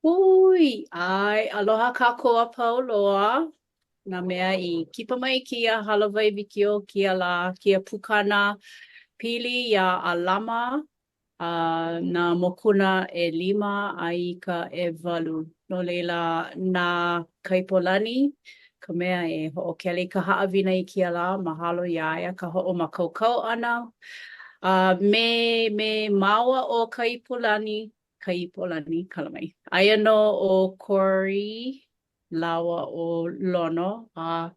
Ui, ai, aloha kākoa pauloa. Nā mea I kipa mai kia halawai wikio kia la kia pukana pili ia alama nā mokuna 5 ai ka 8. No leila nā kaipolani ka mea ho'okele ka haʻawina I kia la mahalo iaia ka ho'omakaukau ʻana. Me maua o Kaipolani kalamai. Aia no o Corey lawa o Lono ma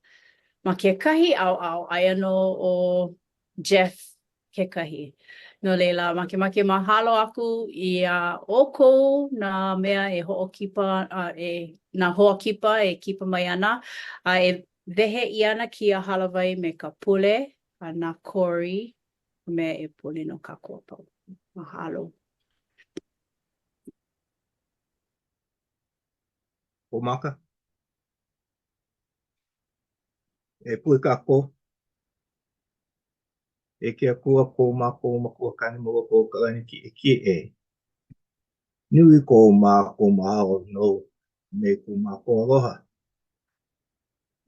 kekahi au aia no o Jeff kekahi. No leila make mahalo aku ia oko na mea ho'okipa na ho'okipa kipa mai ana wehe I ana kia halawai me ka pule na Corey me pule no kākoa pau. Mahalo. O maka. Pui kako. Kia kua ko mako makua kani mo ko kalani ki Nui ko mako mahalo no me ku mako aloha.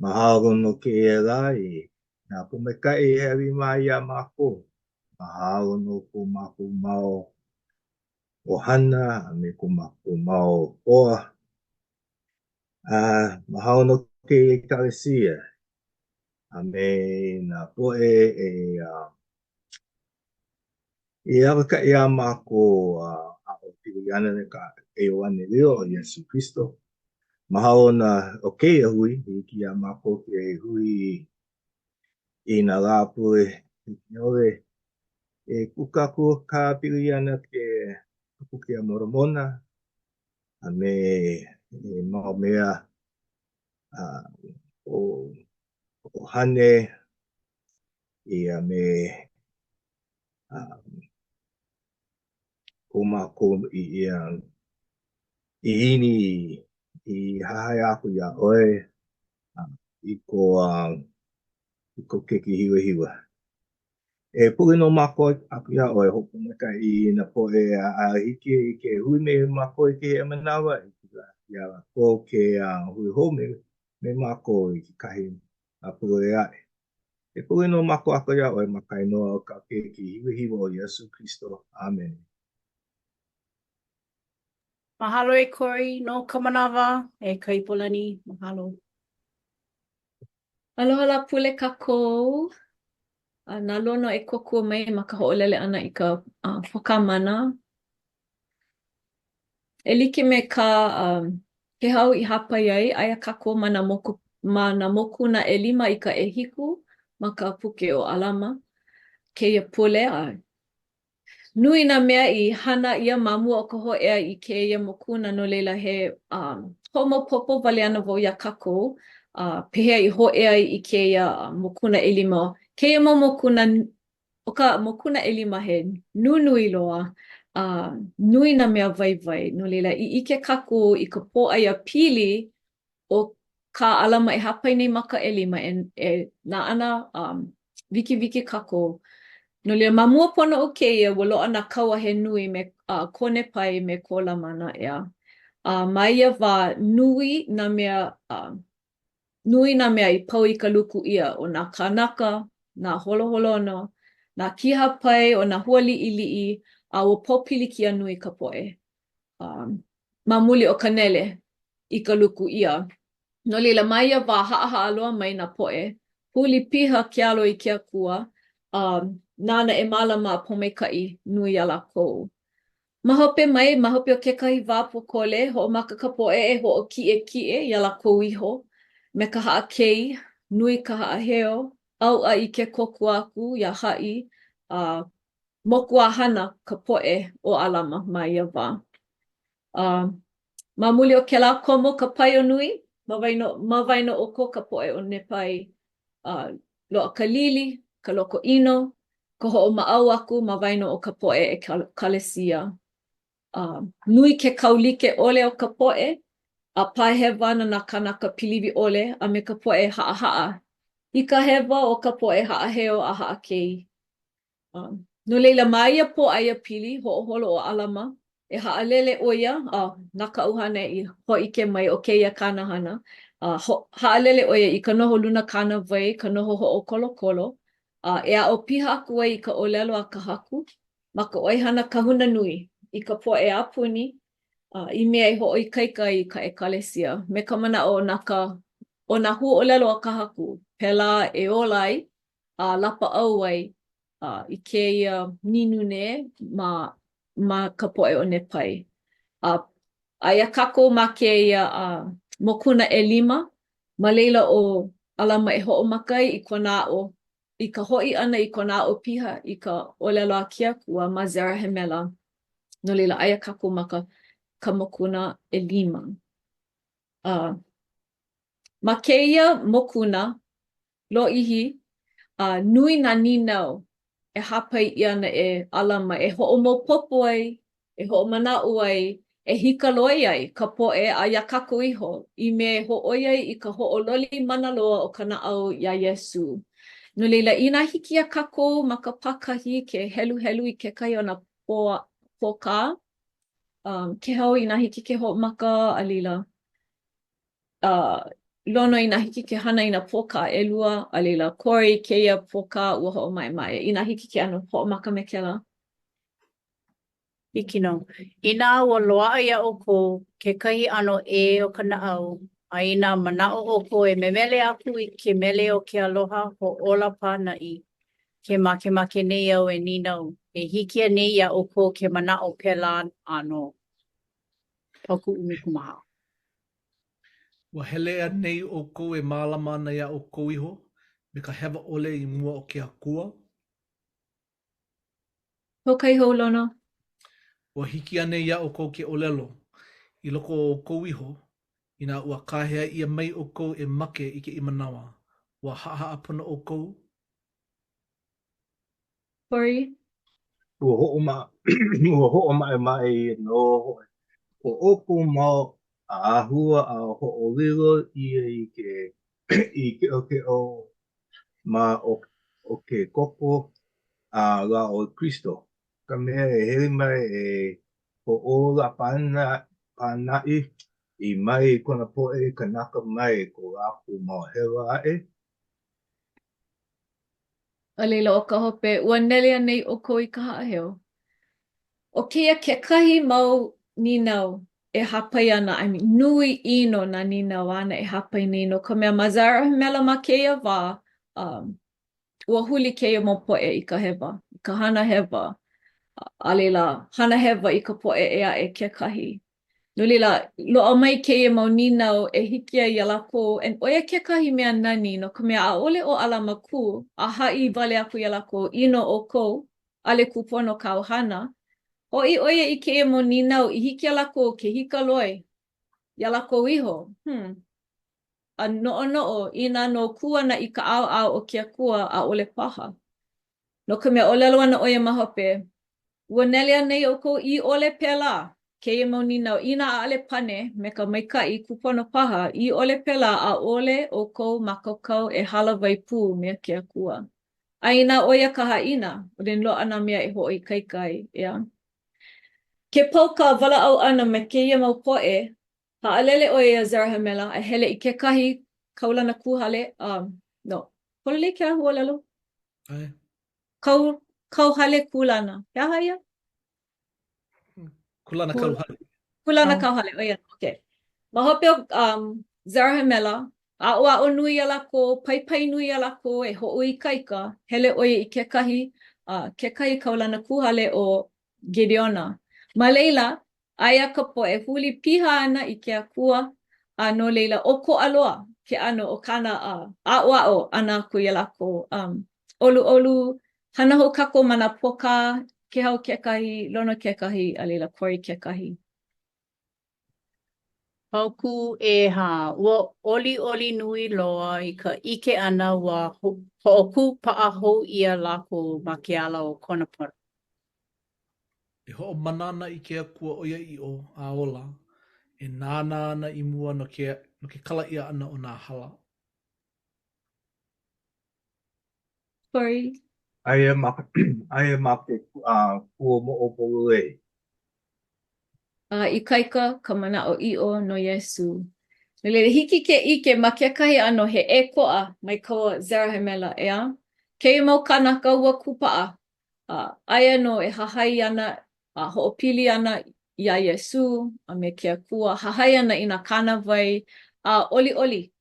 Mahalo no ke lai. Na pumekai hewi mai ia mako. Mahalo no ko mako mau ohana me ku mako mau oa. Mahalo no ke kalesia. Me na poe ka ia mako a o piliana ka ane leo o Yesu Kristo. Mahalo na hui ki a mako ke hui I na lapue Nore kukaku ka piliana ke kuki a moromona me mau mea o hane ia me kumako I ini I hae aku ia oe I ko keki hiwa. Puli no mako aku ia oe hopu meka I na poe hiki I ke hui me mako I ke manawa ia ko ke hui home me mako I ke kahi puli ae. Puli no mako aku ia oe makai no ka keki hiwa o Yesu Kristo. Amen. Mahalo Corey no ka manawa Kaipolani. Mahalo. Aloha la pule kākou. Nā lono kokua mai ma ka ho'olele ana I ka whakamana. Like me ka ke hau I hapa iai aia kākou ma na mokuna 5 I ka hiku ma ka puke o alama. Keia pule Nui nā mea I hana ia mamua o ka ho'ea I keia mokuna no leila he homopopo wale ana wau ia kākou. Pehea I ho'ea I keia mokuna 5. Keia mo mokuna o ka mokuna 5 he nunui loa. Nui nā mea waiwai. No leila I ike kākou I ka pō'aia pili o ka alama e hapai nei ma ka 5 nā ana wiki kākou. No leila mamua pono o keia ua lo'a nā kaua he nui me kone pai me ko lamana ea. Ma ia wā nui nā mea I pau I ka luku ia o nā kānaka, nā holoholono, nā kiha pai o nā hua li'ili'i ua pōpilikia nui ka po'e. Ma muli o ka nele I ka luku ia. No leila ma ia wā ha'a loa mai nā po'e. Huli piha kealo I ke akua. Nana e malama a pomeka'i nui a lākou. Ma hope o kekahi wā pokole ho'omaka ka po'e ho'oki'eki'e ia lākou iho. Me ka ha'akei, nui ka ha'aheo, au'a I ke kokua aku ia ha'i, moku a hana ka po'e o alama ma ia wā. Ma muli o kēlā komo ka pai o nui, ma waino o ko ka po'e o ne pai lo'a ka lili, ka loko ino, ka ho'oma'au aku ma waino o ka po'e e kalesia. Nui ke kaulike ole o ka po'e, a pahewa nā kanaka piliwi ole a me ka po'e ha'a. I ka hewa o ka po'e ha'aheo a ha'akei. No leila ma ia pō'aia pili ho'oholo o alama e ha'alele ʻo ia, nā ka ʻuhana i hoʻike mai o kēia kānahana. Ha'alele ʻo ia i ka noho luna kānawai, ka noho hoʻokolokolo. E a'o piha aku ai i ka ʻōlelo a ka haku, ma ka ʻoihana kahuna nui i ka poʻe a puni, i mea i hoʻoikaika i ka ekalesia. Me ka manaʻo o nā huʻōlelo a ka haku, pēlā e ola ai, lapa au ai i kēia ninune ma ka poʻe o Nepai. Aia kākou ma kēia mokuna ʻelima, ma leila o alama e hoʻomaka ai i kona aʻo, i ka hoʻi ʻana i kona aʻo piha i ka ʻōlelo a Kiakua ma Zarahemela. No leila aia kākou ma ka mokuna ʻelima. Ma kēia mokuna lōʻihi, nui nā ninau e hāpai ʻia ana e alama e hoʻomaopopo ai, e hoʻomanaʻu ai, e hikaloi ai ka poʻe a ia kākou iho i me hoʻoi ai i ka hoʻololi mana loa o ka naʻau iā Iesu. No leila, inā hiki a kākou ma ka pākahi ke helu i kekahi o nā pōkā, ke hau inā hiki ke hoʻomaka a leila. Lono inā hiki ke hana i nā pōkā ʻelua, a leila kore i kēia pōkā ua hoʻomaʻemaʻe. Inā hiki ke ano hoʻomaka me kēlā. Hiki nō. Inā ua loaʻa ia ʻoukou kekahi ʻano ʻē o ka naʻau, a inā manaʻo ʻoukou e memele aku i ke mele o ke aloha hoʻola pānaʻi, ke makemake nei au e ninau. E hiki nei ia ʻoukou ke manaʻo pēlā ʻano. Pauku ʻumikumaha. Ua hele nei ʻoukou e mālama ana ia ʻoukou iho me ka hewa ʻole i mua o ke akua. Hokai hou lono. Ua hiki ane ia ʻoukou ke ʻōlelo i loko o kou iho, inā ua kāhea ia mai ʻoukou e make i ke imanawa. Ua haʻahaʻapuna ʻoukou. Kori? Ua hoʻomaʻemaʻe no o ʻoukou mau a ahua a hoʻolilo ia i ke o ma o ke koko a la o Kristo. Ka mea e hele mai e hoʻola pānaʻi i mai kona poʻe kanaka mai ko lākou mau hewa aʻe. A leila o ka hope, ua nele nei ʻoukou i ka haʻaheo. O keia kekahi mau ninau e hapai ana, nui ino nā ninau ana e hapai nei no ka mea ma Zarahemela ma keia wā, ua huli keia mau poʻe i ka hewa, i ka hana hewa, a leila hana hewa i ka poʻe e aʻe kekahi. No leila, loaʻa mai keia mau ninau e hiki ai ia lākou, ʻoia kekahi mea nani no ka mea ʻaʻole ʻo alama ku, a haʻi wale aku ia lākou ino ʻoukou, ʻale kupono kauhana. Hoʻi ʻoia i keia mau ninau i hiki ia lākou ke hikaloi ia lākou iho. A noʻonoʻo inā no ku ana i ka ʻaoʻao o ke akua ʻaʻole paha. No ka mea ʻōlelo ana ʻoia ma hope, ua nele ana i ʻoukou i ʻole pēlā. Keia mau ninau, inā ʻaʻale pane me ka maikaʻi kupono paha, i ʻole pēlā ʻaʻole ʻoukou mākaukau e hala wai pū me ke akua. A inā ʻoia ka haʻina, ʻole loaʻa nā mea e hoʻoikaika ai, ea. Ke pauka walaʻau ʻana me keia mau poʻe, ha'alele ʻoia Zarahemela a hele i kekahi kaulana kūhale, pololei ke huolelo? Ai. Kauhale kulana. Ke aha ia? Kulana kauhale. Kulana kauhale, o ia, okay. Ma hope o Zarahemela, a'o nui ia lako, pai nui ia lako e hoʻoikaika, hele ʻoia i kekahi kaulana kūhale o Gideona. Ma leila, aia ka poʻe huli piha ana i ke akua, a no leila o ko aloa ke ano o kana a'o ana ku ia lako. Olu, hana hou kako mana poka, ke hau kekahi, lono kekahi, a leila kori kekahi. Pauku ʻeha, ua oli nui loa i ka ʻike ʻana ua hoʻoku paʻa hou ʻia lākou ma ke ala o kona para. E hoʻomana ana i ke akua ʻoiaʻiʻo a ola, e nānā ana i mua no ke kalaʻia ʻana o nā hala. Sorry. Aia ma ke kua moʻopolo e. ikaika ka mana'o'i'o no Iesu. Nolele hiki ke ike ma kekahi ano he ko'a mai kaua Zarahemla ea. Keia mau kanaka ua kupa'a. Aia no hahai ana, ho'opili ana ia Iesu, a me ke akua hahai ana i nā kanawai, oli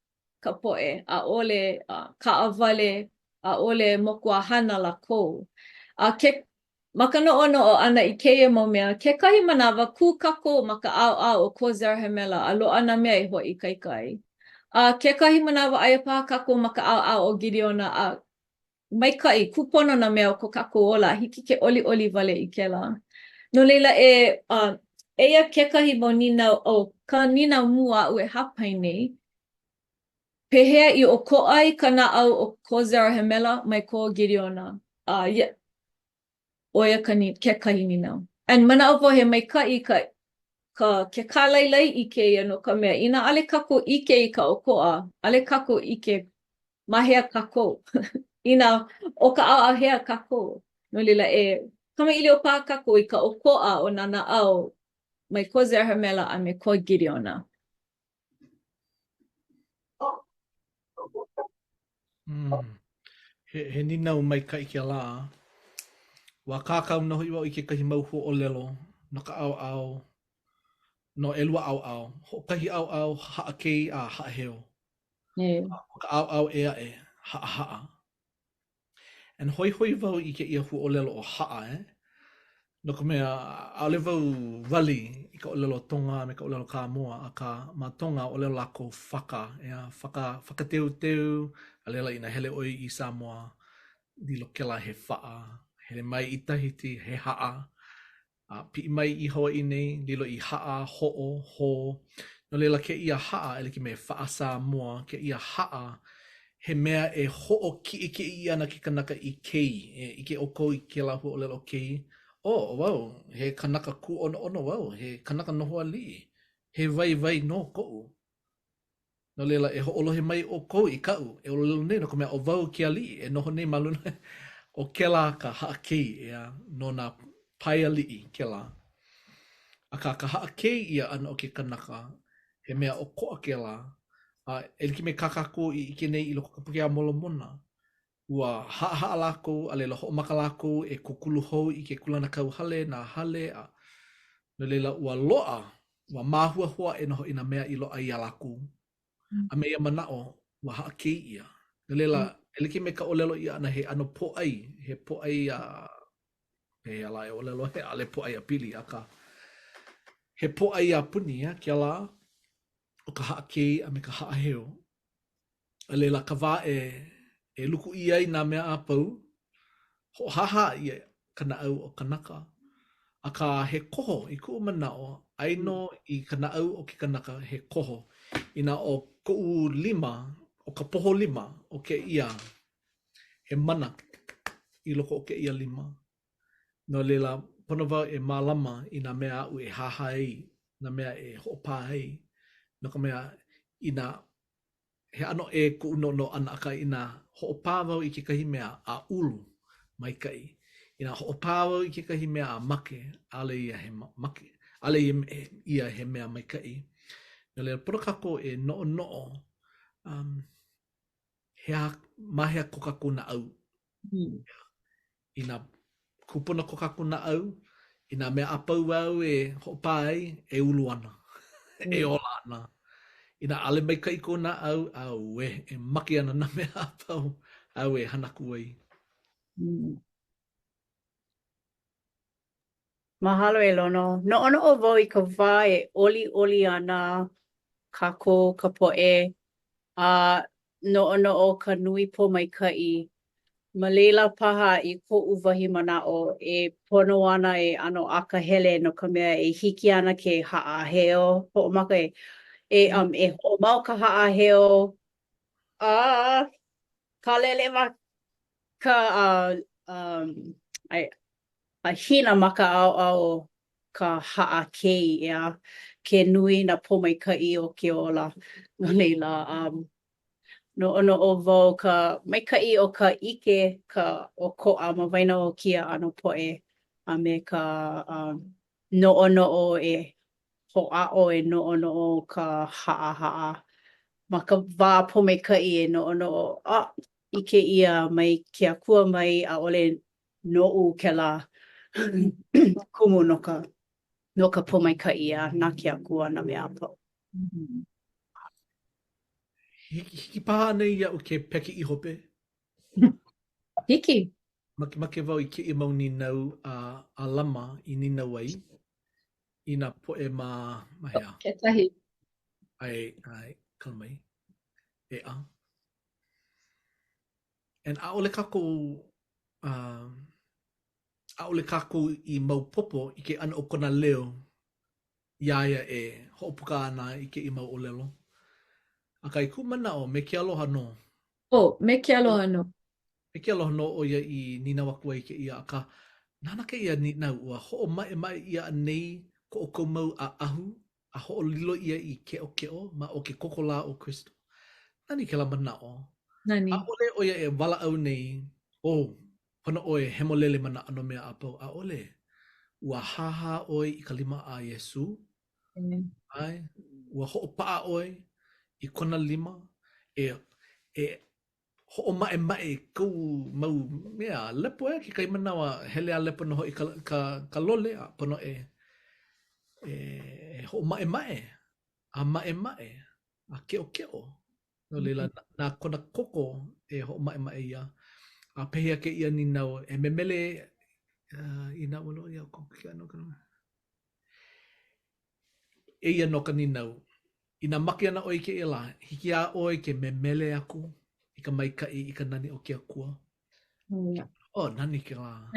ka po'e, ole ka'awale, ole moku a hana lākou. Maka no'ono'o ana i keia mau mea, kekahi manawa ku kako ma ka a'ao o ko Zarahemla a lo'a nā mea i ho'ikaika ai. Kekahi manawa aia paha kako ma ka a'ao o Gideona maikai kupono nā mea o ko kako ola hiki ke oli wale i kela. No leila eia kekahi mau nina o ka nina mua ue hapai nei. Pehea i o ko ai ka na'au o ko Zarahemla mai ko Gideona. Oia kekahi nina. And mana opo he maikai ke kālailai i keia no ka mea. Ina ale kako ike i ka oko'a, ale kako ike mahea kako. Ina o ka a hea kako. No lila kamaili o pā kako i ka oko'a o nā na'au mai ko Zarahemla a me ko Gideona. He ninau mai ka ike la. Wa kākau noho iwa i ke kahi mauho o lelo. No ka au. No elua au. Ho kahi au haa kei a haa heo. Ka au ea haa. And hoi wau i ke ia hu o lelo o haa No ka mea ale wau wali i ka o lelo tonga me ka o lelo ka moa a ka ma tonga o lelo lako whakateu a lela ina hele oi i Samoa dilo kela he faa hele mai i tahiti he haa pi mai i hoa i nei dilo i haa ho no lela ke ia haa ele ki me faa Samoa ke ia haa he mea e ho'o ki i ana ki kanaka i kei i ke oko i ke lahu o lelo kei wow, he kanaka ku ono wow, he kanaka noho ali. He vai no ko'u. No lela e ho'olohe mai o kou i kau. E olelo nei no ka mea o wau ki ali. E noho nei maluna o kela ka haakei ea no na pai ali ke la. A ka haakei ia ana o ke kanaka. He mea o ko'a ke la. E liki me kakako i ke nei i loko ka puke a molo mona. Ua haa lako, a leila ho'omaka lako e kukulu hou i ke kulana kau hale, nā hale. No leila ua loa, ua māhua hoa e noho ina mea i loa i a lako. A mea manao, ua haa kei ia. No leila, e liki me ka olelo ia ana he ano po'ai, he po'ai he ala e olelo he ale po'ai a pili aka. He po'ai a puni kia la, o ka haa kei a me ka haa heo. A leila ka wā e luku i ai nā mea a pau, ho haha i kana au o kanaka. A ka he koho i ku'u manao, aino i kana au o ke kanaka he koho. Ina o ku'u lima, o ka poho lima o ke ia, he mana i loko o ke ia lima. No lela, pono wau e mālama i nā mea au e haha ai, nā mea e ho'opā ai. No ka mea ina he ano e ku'u no ana aka ina ho'opā wau i ke kahi mea a ulu mai kai. Ina ho'opā wau i ke kahi mea a make, ale ia he make, ale ia he mea mai kai. No lea pura kako e no'o, hea mahea ko kako na au. Ina kupuna ko kako na au, ina mea apau wau e ho'opā ai, e ulu ana, e ola ana. Ina ale mai kai ko na au e maki ana na mea apau, au e hanaku ai. Mahalo e lono. No o wau i ka wā e oli ana kako ka po'e. No o ka nui po mai kai. Ma leila paha i ko'u wahi mana'o e pono ana e ano aka hele no ka mea e hiki ana ke ha'a heo. Ho'omaka e ho'omau ka ha'a heo. Ka lele ma ka hina maka au ka ha'a kei ea ke nui na po mai kai o ke ola. No leila, no o wau ka mai kai o ka ike ka o ko'a ma waina o kia ano po'e a me ka no e ho'a'o e no'ono'o ka ha'a. Ma ka wā pomeka'i e no'ono'o. Ike ia mai ke akua mai a ole no'u kēlā kumu no ka pomeka'i a nā ke akua na mea apau. Hiki paha nei ia o ke peki I hope. Hiki. Make wau I ke I mau ni nau a lama I ni nau ai. I nā poe ma hea. Ketahi. Ai, kalamai. E a. And aole kako I mau popo I ke ana o kona leo. Iaia e ho'opuka ana I ke I mau o lelo. A kai ku mana o me ke aloha no. Me ke aloha no. Me ke aloha no o ia I nina waku ai ke ia. A ka nana ke ia ni nau ua ho'o mai ia nei ko o kou mau a ahu. A ho'o lilo ia I ke o ma o ke kokola o Kristo. Nani ke la mana o. Nani. A ole o ia e wala au nei. Pana oe hemolele mana ano mea apau. A ole. Ua haha oi I ka lima a Yesu. Ai. Ua ho'o paa oi I kona lima. E ho'o mae kou mau mea lepo ki kai manawa hele a lepo noho I ka lole a pono ho'o mae. A mae. A keo. No leila nā kona koko e ho'o mae ia. A pehea ke ia ni nau e memele I nā wano ia koko ki anō kana. E ia no ka ni nau. I nā maki ana oi ke ila, hiki a oi ke memele aku I ka maikai I ka nani o ke akua. Nani ke la.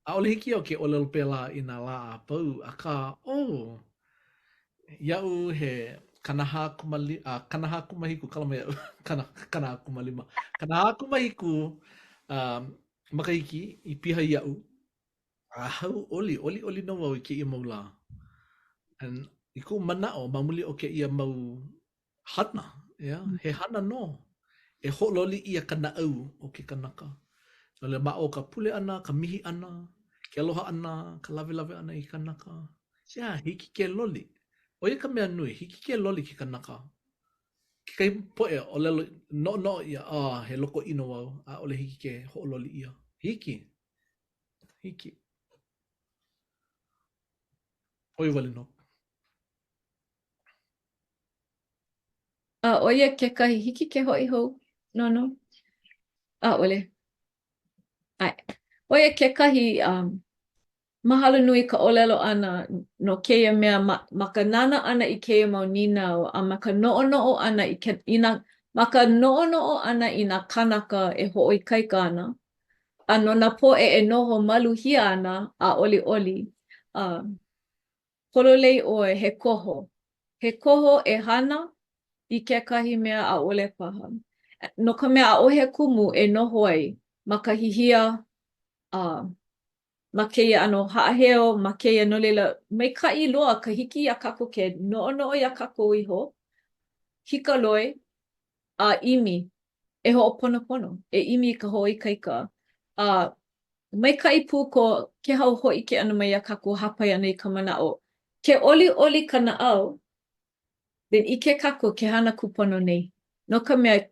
A ole hiki o ke olelo pela I nā la a pau. A ka, iau he kanaha kumahiku, kalama iau, kanaha kumalima. Kanaha kumahiku makahiki I piha iau. A hau oli no wau I ke ia mau la. And I ku manao, mamuli o ke ia mau hana. He hana no. E ho'ololi ia ka na'au o ke kanaka. So le ma'o ka pule ana, ka mihi ana, ke aloha ana, ka lawe ana I kanaka. Hiki ke loli. O ia ka mea nui, hiki ke loli ki kanaka. Ke kai poe o lelo no ia, he loko ino wau, a ole hiki ke ho'ololi ia. Hiki. Oi wale no. Oia kekahi hiki ke hoi hou, no. Ole. Ai. Oia kekahi mahalo nui ka olelo ana no keia mea ma ka nana ana I keia mau ninau a ma ka no'ono'o ana ma ka no'ono'o ana I nā kanaka e ho'oikaika ana. A no nā po'e e noho maluhia ana a oli. Pololei ʻoe he koho. He koho e hana I kekahi mea ʻaʻole paha. No ka mea ʻaʻohe kumu e noho ai ma ka hihia ma keia ʻano haʻaheo ma keia no leila maikaʻi loa ka hiki iā kākou ke noʻonoʻo iā kākou iho. Hika loi a ʻimi e hoʻoponopono. E ʻimi I ka hoʻoikaika. Maikaʻi pū ko ke hau hoʻi ke ʻano mai iā kākou hapai ana I ka manaʻo. Ke oli ka naʻau, then ʻike kākou ke hana kupono nei. No ka mea,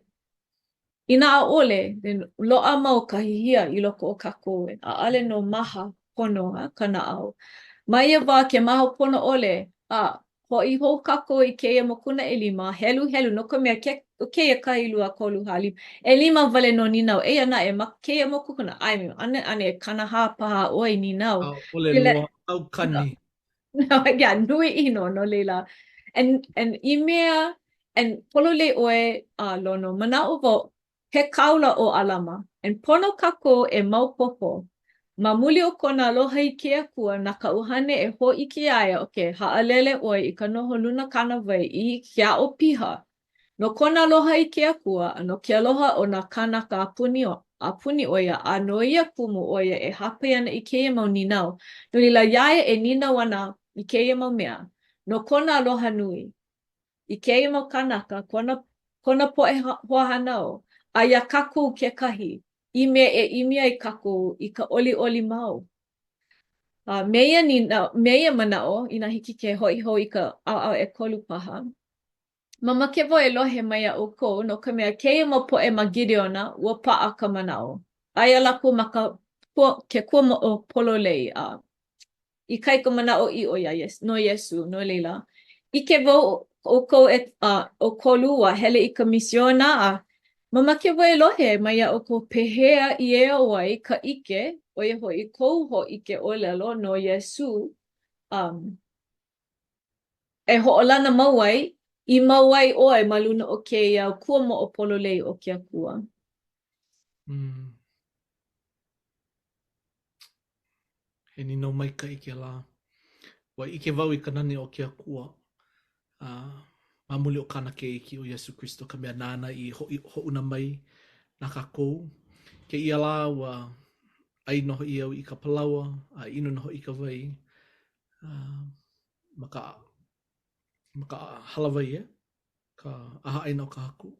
inā ʻaʻole, then loaʻa mau ka hihia I loko o kākou e. ʻAʻale no maha pono ka naʻau. Ma ia wā ke maha pono ʻole, hoʻi hou kākou I keia mokuna ʻelima, helu, no ka mea o keia 1, 2, 3, 4, 5 wale no ninau. Eia naʻe, ma keia mokupuna, ane kanahā paha ʻoe ninau. A ole loa au kani. No, yeah, nui ino no leila. And I mea, and pololei oe lono, manao vo, he kaula o alama. And pono kako e maupopo. Ma muli o kona aloha I ke akua, na ka uhane e hoʻiki aia, okay, haʻalele oe I ka noho luna kanawai I ke aʻo piha. No kona aloha I ke akua, no ke aloha o na kanaka apuni oia, a no ia kumu oia e hapai ana I keia mau ninau. No leila iaia e ninau ana I keia mau mea, no kona aloha nui, I keia mau kanaka, kona poʻe hoahana a ia kākou kekahi, I mea e imi ai kākou I ka oli mau. Meia manao, ina hiki ke hoʻiho i ka ʻaoʻao ʻekolu paha. Mamake wau e lohe mai aʻu kou no ka mea keia mau poʻe ma Gideona ua paʻa ka manaʻo. Aia lakou ma ke kua pololei I ka manaʻo iʻo no Iesu no leila. Ike wau o kolu ua hele I ka misiona mamake wau e lohe mai aʻu kou pehea I ea ʻoai ka ʻike ʻo ia hoʻi kou hōʻike ʻōlelo no Iesu e hoʻolana mau ai I mau ai ʻoe ma luna o kēia kua moʻopololei o ke akua. He nino maikaʻi ke la. Ua ike wau I ka nani o ke akua. Mamuli o kana keiki o Iesu Kristo ka mea nāna I hoʻuna mai na kākou. Ke ia la ua ai noho I au I ka palaua, a inu noho I ka wai. Maka halawai ka aha aina o ka haku.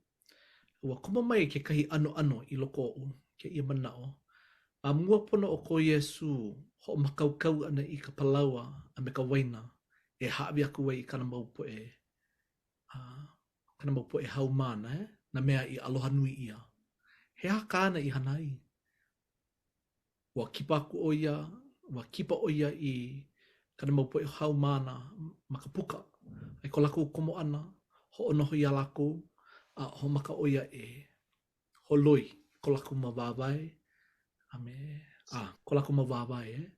Ua kuma mai ke kahi ano I loko o ke ia manaʻo. A mua pono o ko Iesu ho makaukau ana I ka palaua a me ka waina e haʻawi aku ai I kana mau poʻe. Kana mau poʻe haumāna na mea I aloha nui ia. He haka ana I hana ai. Ua kipa aku o ia, ua kipa o ia I kana mau poʻe haumāna ma ka puka. Ai ko lakou komo ana, hoʻonoho ia lakou, a ho maka o ia e holoi ko lakou mawāwae. Ko lakou mawāwae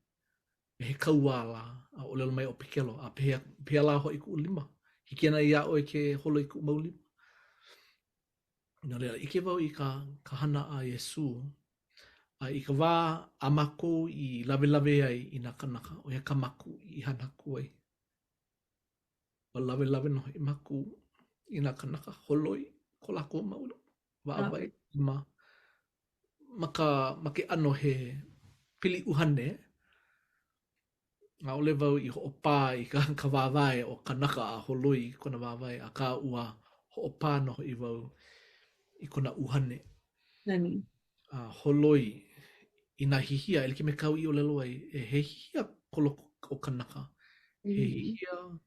me he kauā la a o lelo mai o Pekelo. A pehea la hoʻi ku lima. Hiki ana ia o ke holoi ku maulima. No leila, ike wau I ka hana a Iesu. I ka wā a mako I lawe ai I nā kanaka. O ia ka maku I hana aku ai. Wa lawe no I maku I nā kanaka. Holoi ko lako maulu. Wāwai ma ke ano he pili uhane. A ole wau I hoʻopā I ka wāwae o kanaka a holoi kona wāwae. A ka ua hoʻopā no I wau I kona uhane. Nani. Holoi I nā hihia, ele ke me kau I o lelo ai, e he hihia koloko o kanaka. He hihia,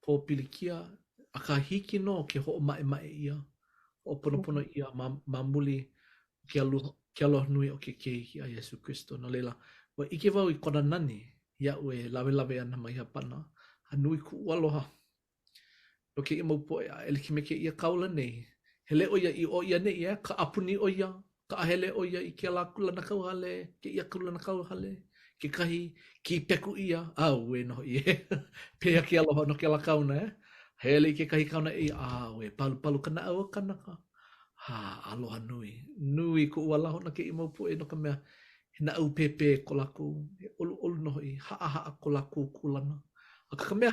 po pilikia, a ka hiki no ke hoʻo mae ia, o pono ia, ma muli ke aloha nui o ke keiki a Iesu Kristo. No leila, wa ike wau I kona nani, ia ue lawe ana mai hapana, a nui ku aloha. No ke ia mau poe a ele ke me ke ia kaula nei, hele o ia I o ia nei e, ka apuni o ia, ka ahele o ia I ke ala kulana kauhale, ke ia kulana kauhale, ke kahi ki peku ia, we no I pea ke aloha no ke ala kauna hele I ke kahi kauna we palu kana au kanaka. Aloha nui ku ua laho na ke I mau poe no ka mea, he na au pepe ko laku, he olu no I haa ko laku kulana. A ka mea,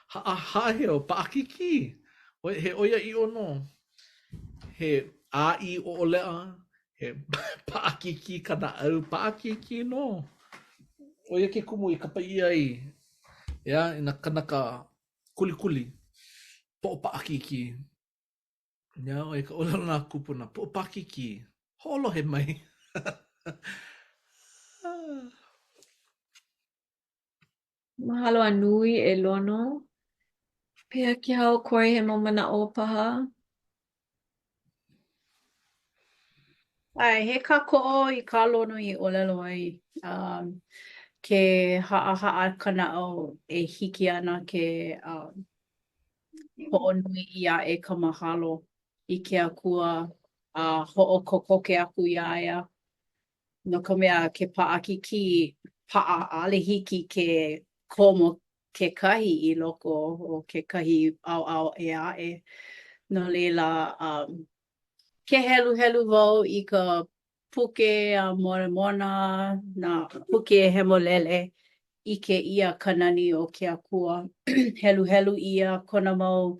haa heo, paakiki, he oia I ono, he I o olea, he paakiki kana au, paakiki no. Oia ke kumu I kapaia ai, I na kanaka kuli, po paakiki. Oia ka olelo nā kupuna, po paakiki, ho'olohe mai. Mahalo a nui e lono. Pea ki hao koe he mau manaʻo paha. He kākoʻo I kā lono I ʻōlelo ai. Ke haa kanaʻo e hiki ana ke hoʻonui ia e ka mahalo I ke akua hoʻokokoke aku iā ia. No ka mea ke paʻakiki paʻa ʻaʻole hiki ke komo kekahi I loko o kekahi ʻaoʻao e aʻe. No leila ke helu wau I ka puke a moana na puke e hemolele ʻike ia ka nani o ke akua. Helu ia kona mau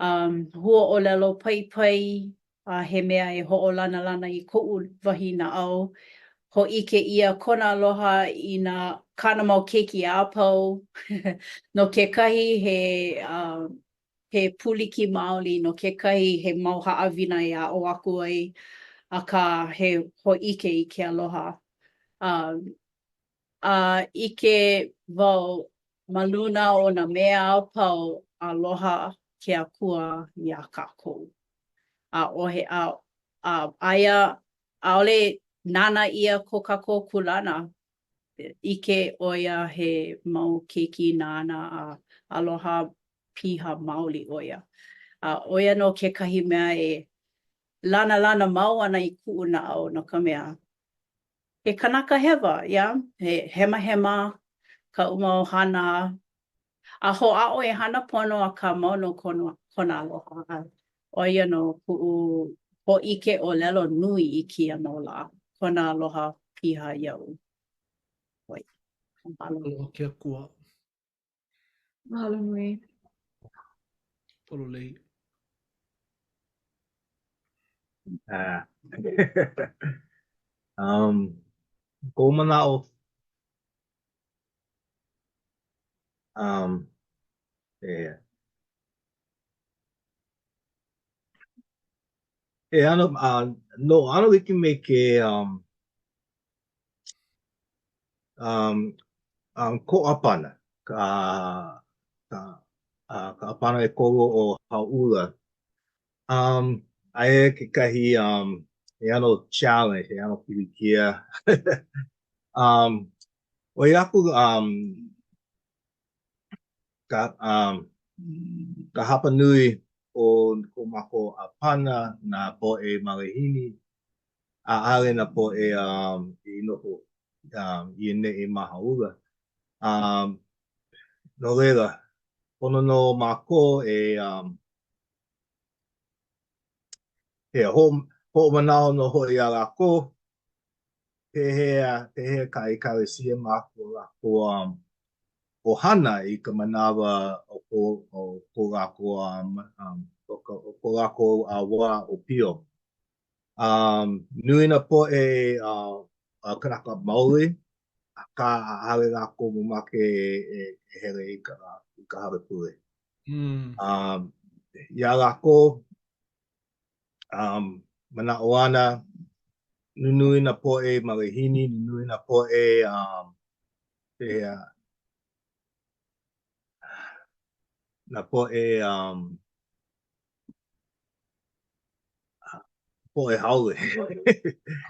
huaʻōlelo paipai a he mea e hoʻolana I koʻu wahi naʻau. Hōʻike ia kona aloha I nā kāna mau keiki a apau. No kekahi he puliki maoli, no kekahi he mau haʻawina e aʻo aku ai. Akā he hōʻike I ke aloha. ike wau maluna o na mea au pau aloha ke akua i a kākou. Aia aole nana ia ko kākou kulana ike oia he mau keiki nana aloha piha maoli oia. Oia no kekahi mea lana mau ana i ku'u na au no ka mea. He kanaka hewa, he hema ka umau hana. A ho'a'o e hana pono a ka mau no kona aloha. Oia no ku'u ho'ike o lelo nui i kia no la. Kona aloha piha iau. Oi. Mahalo. Aloha ke akua. Mahalo nui. Pololei. Ko mana'o ano no ano iki me ke ko apana ka apana e kolo o haula ae ke kahi e ano challenge e ano pilikia o iaku ka hapa nui o ko mako apana na po e marehini ale na po e i noho i ne e mahaula no reira pono no mako e he ho manao no ho ia lako he kai kalesia mako lako o hana i ka manawa o ko lako o ko lako a wa o pio nui na po e kanaka maoli a ka hale lako mo make e hele i ka hale pule ia lako mana oana nui na po e marehini nui na po e na po e po e haule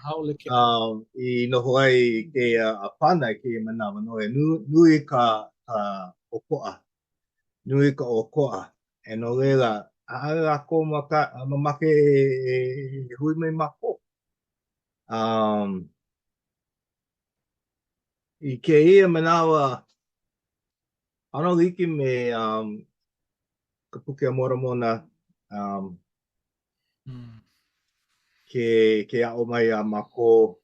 Haole ke i noho ai ke apana ke manawa no e nui ka okoa nui ka okoa e no reira a ko mamake e hui mai mako i ke ia manawa ano liki me ka puke amora mona ke a o mai a mako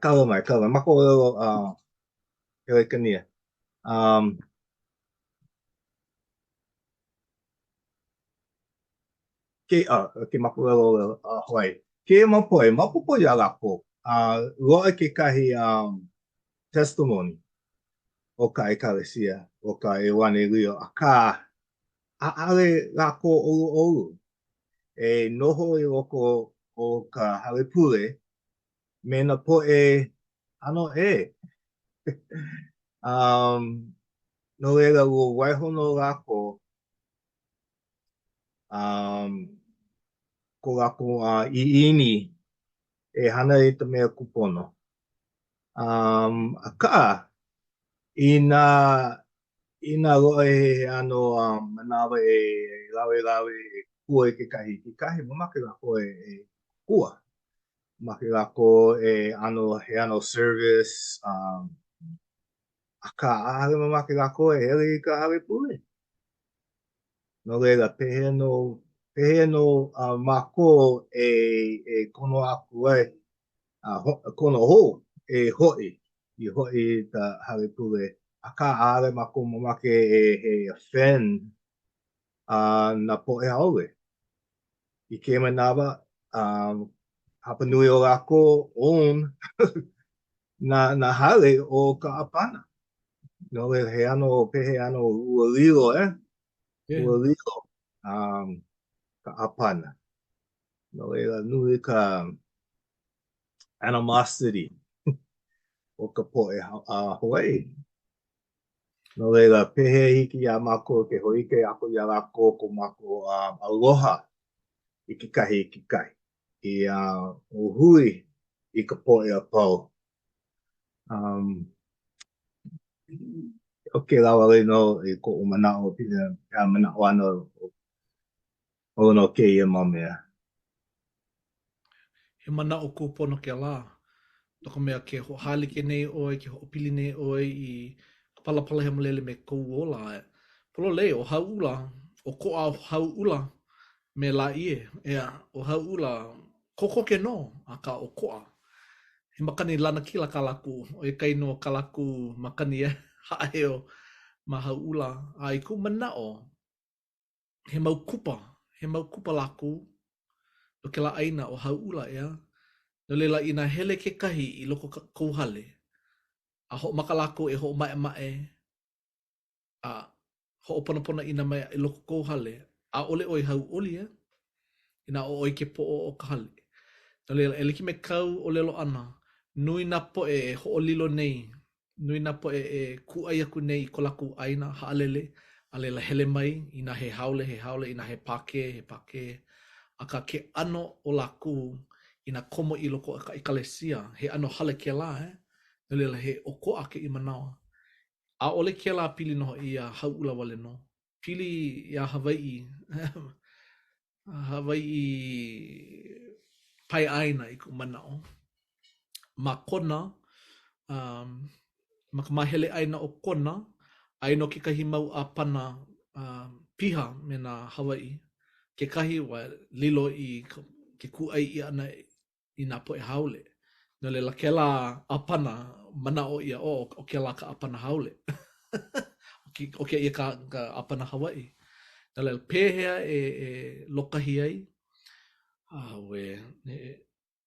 kawa mai mako e kania ke mako hoi ke mapopo ya lako loa ke kahi testimony o ka ekalesia o ka e wane rio a ka ale lako olu e noho i loko o ka hale pule me na po e ano no reira ua waihono lako ko lako i ini e hana i te mea kupono a ka ina loa e ano manawa e lawe e kua e ke kahi mamake lako e kua make lako e he ano service a ka ale mamake lako e hele i ka hale pule no reira pehe no mako e kono aku ai kono ho e hoi ta hale pule a ka ale mako mamake he offend na po e haole i ke manawa hapa nui o lako on na hale o ka apana No he ano pehe ano ualilo Yeah. ualilo ka apana. No nui ka animosity o ka poe Hawaii. No pehe hiki ya mako ke hoike ako ya lako ko mako aloha i ki kai. I hui i ka poe a pau. Okay, lawa no i ko manao pina manao ano o no ke ia mamea. He mana o kūpono ke la. Toko mea ke ho halike nei oe, ke ho pili nei oe i palapala he malele me kou ola e. Polo lei, o hauula, o ko a hauula me la ie. Ea, o hauula, koko ke no, a ka o koa. He makani lana kila ka laku, o e kai no ka laku makani e, haeo ma hauula. A i ku mana o, he mau kupa laku, o ke la aina o hauula ea. No leila ina hele ke kahi i loko kouhale. A ho makalako e ho mae mae. A ho opanapona ina mai i loko kouhale. A ole oi hau oli e. Ina o oi ke po o ka hale. No leila e liki me kau o lelo ana. Nui na po e ho o lilo nei. Nui na po e ku ai aku nei ko laku aina haalele. A leila hele mai ina he haule ina he pake. A ka ke ano o laku ina komo i loko i kalesia, he ano hale ke la, No leila he o ko ake i manawa. A ole ke la pili no i a hauula wale no. Pili i a Hawaii. Hawaii pai aina i ku manao. Ma kona, ma ka mahele aina o kona, aino ke kahi mau a pana piha me na Hawaii. Ke kahi wa lilo i ke kuai i ana i nā poe haole. No leila ke la apana mana o ia o ke la ka apana haole. o ke ia ka apana Hawaii. No leila pēhea e lokahi ai.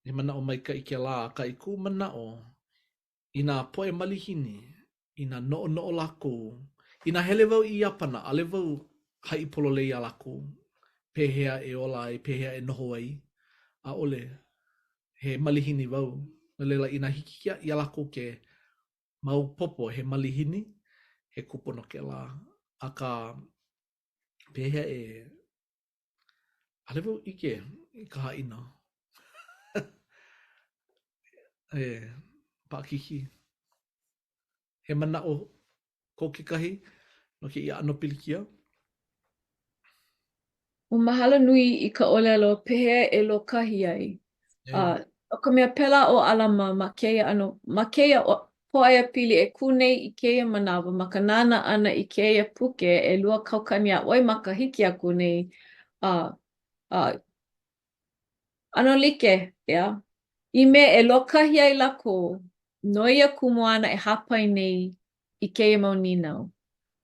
He mana o maika i ke la ka i ku mana o i nā poe malihini, i nā noo lako, i nā hele wau i apana, ale wau hai polo lei a lako. Pēhea e ola ai, pēhea e noho ai. A ole, he malihini wau. No leila ina hiki kia i alako ke mau popo he malihini, he kupono ke la. A ka pēhea e alewo ike i ka haina. Pākiki. He mana o ko ke kahi, no ke ia ano pilikia. O mahalo nui i ka olelo pehe e lo kahi ai. O ka mea pela o alama ma keia poaia pili e kūnei i keia manawa ma ka nana ana i keia puke e lua kaukani a oi ma ka hiki a kūnei. Ano like, yeah. I me e lo kahi ai lako, noia kumuana e hapai nei i keia mau ninau.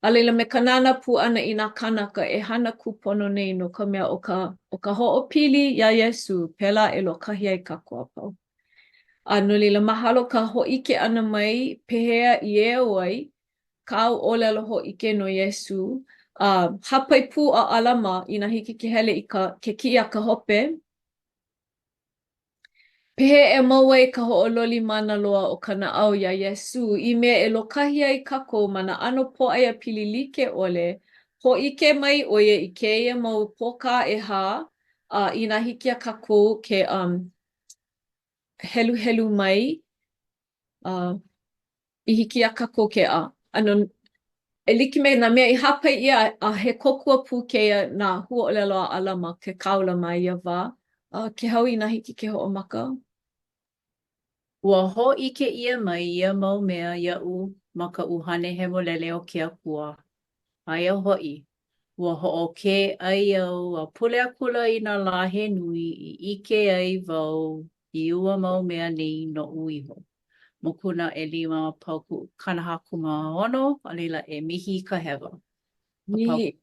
A leila me ka nana pu ana i nā kanaka e hana kupono nei no ka mea o ka ho'opili ia Iesu pela e lo kahi ai kako apau. A no leila mahalo ka ho'ike ana mai pehea i e oi, ka au olelo ho'ike no Iesu. Hapai pu a alama i nā hiki ke hele i ke ki a ka hope. Pehe e mauai ka ho'ololi mana loa o ka na'au ia Iesu i mea e lo kahi ai kako ma na ano po'aia pili like ole ho'ike mai oia i keia mau poka e hā i nā hiki a kako ke helu mai i hiki a kako ke ano e like me na mea i hapai ia a he kokua pu keia nā hua'olelo a alama ke kaula mai ia wā ke hau i nā hiki ke ho'omaka. Ua ho'ike ia mai ia mau mea ia'u ma ka uhane hemolele o ke akua. Aia ho'i, ua ho'oke ai au a pule akula i nā lā he nui i ike ai wau i ua mau mea nei no uiho. Mokuna e 5 pauku kanahakuma a leila e mihi ka hewa. Mihi.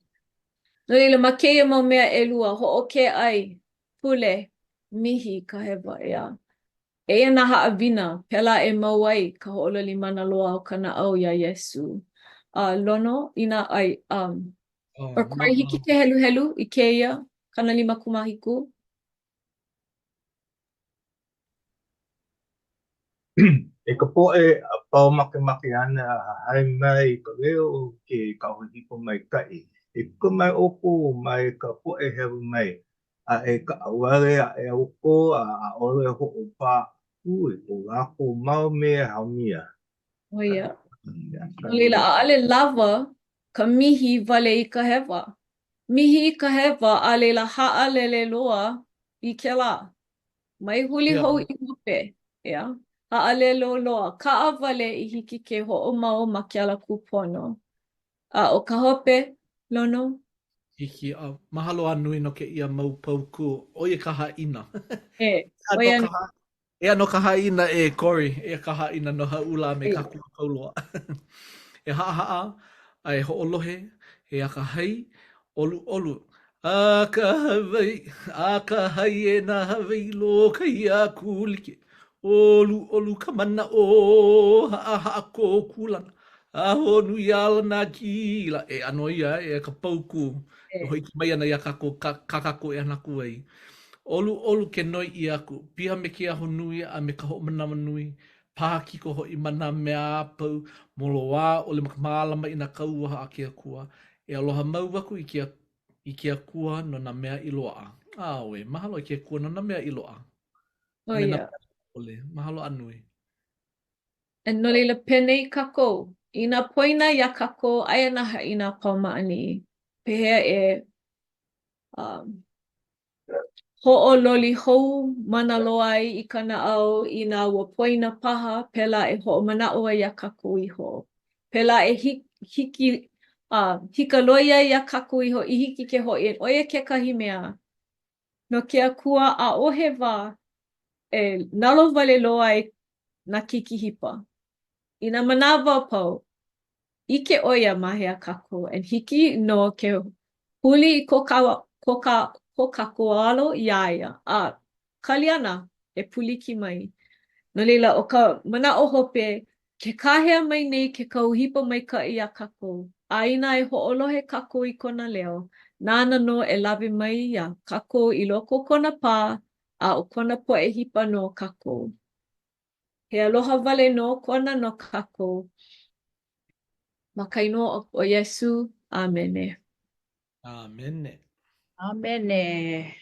No leila ma keia mau mea e lua ho'oke ai pule mihi ka hewa ea. Eia nā haʻawina, pela e mau ai ka ho'ololi mana loa o ka na'au ia Iesu. lono ina ai or Ma, kore hiki ke helu helu I keia kanalima kumahiku. E ka poe a pau make ana hai mai ka reo ke ka hipo mai kai. E ka mai opo mai ka poe heru mai. A e ka aware a e oko a ore ho o pa ui o lako mau mea haumia. Oia. Leila a'ale lava ka mihi wale I ka hewa. Mihi I ka hewa a leila ha'alele loa I ke la. Mai huli yeah. hou I hope. Yeah. Ha'alelo loa. Ka'a wale I hiki ke ho'omau ma ke ala kupono. A o ka hope, lono? Hiki a mahalo anui no ke ia mau pauku. Oia ka haina. E, Ea no oia, ka ea no ka haina e Cory. Ea ka haina no haula me e, ka kauloa. E haa a e ho'olohe. E a ka hai. Olu olu. A ka hai e na hawai lo ka ia kulike. Olu ka mana o haa ko kulana. A honu iala na kila. E ano ia e ka pauku. E e, hoi ki mai ana ia kakako e anaku ai. Olu ke noi I aku. Piha me ke aho nui a me ka ho manawa nui. Paha ki ko hoi mana mea apau. Molo wā o le makamālama I na kauaha a ke akua. E aloha mau waku I ke akua no na mea I loa. Awe, mahalo I ke akua no na mea I loa. A me na oia. ole, mahalo anui. E no leila pene I kako. Ina poina ia kako, aia na haina pau maani. Pehea e ho'ololi hou mana loa ai I kana au I nā ua poina paha, pela e ho'omana'o ai ia kako iho. Pela e hika loia ia kako iho I hiki ke ho'i. Oia kekahi mea. No ke akua a ohe wā e nalo wale loa ai na kikihipa. Ina manawa pau. Ike oia mahea kako. And hiki no ke huli I ko kakoalo iaia. A kaliana e puliki mai. No leila o ka mana o hope ke kahea mai nei ke kauhipa mai ka ia kako. A ina e ho'olohe kako I kona leo. Nana no e lawe mai ia kako I loko kona pā a o kona po e hipa no kako. He aloha wale no kona no kako. Makaino o Yesu. Amene. Amene. Amene.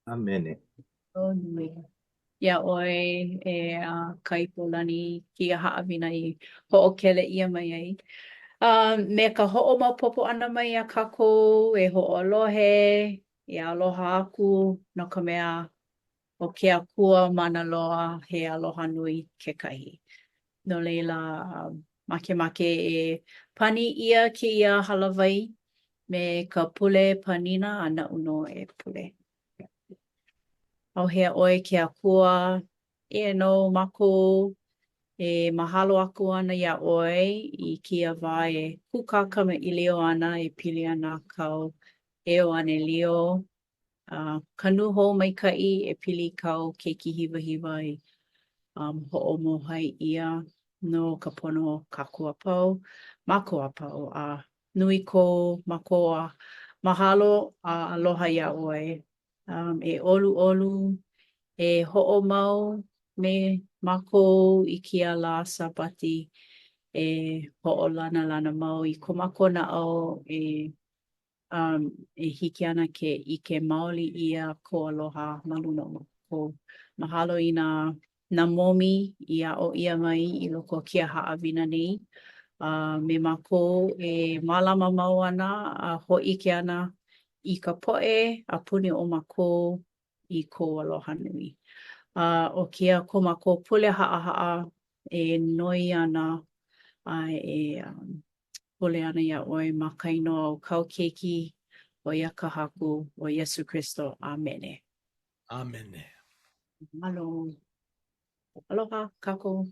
Amene. O nui. Ia oi e kaipolani ki a haawina I ho'okele ia mai ai. Me ka ho'omaopopo ana mai a kako e ho'olohe, e aloha aku no ka mea o ke akua mana loa he aloha nui kekahi. No leila, make e pani ia ke ia halawai me ka pule panina ana uno e pule. Au hea oe ke akua e no mako e mahalo aku ana ia oe I kia wā e kukaka me I leo ana e pili ana kau e o ane leo. Kanu hou maika'i e pili kau ke kihiwahiwa I ho'omohai ia no ka pono kakua pau, mako a pau a nui ko mako a mahalo a aloha ia oe. E olu e ho'omau me mako I kia la sabati e ho'olana mau I ko mako na au e hiki ana ke ike maoli ia ko aloha maluna ko mahalo I na momi ia o ia mai I loko kia haawina nei. Me mako e malama mau ana a ho'ike ana I ka po'e a puni o mako I ko aloha nui. O kia ko mako pule ha'a e noi ana pule ana ia oi makaino au kau keiki o ia ka haku o Yesu Christo. Amene. Amene. Aloha, kako.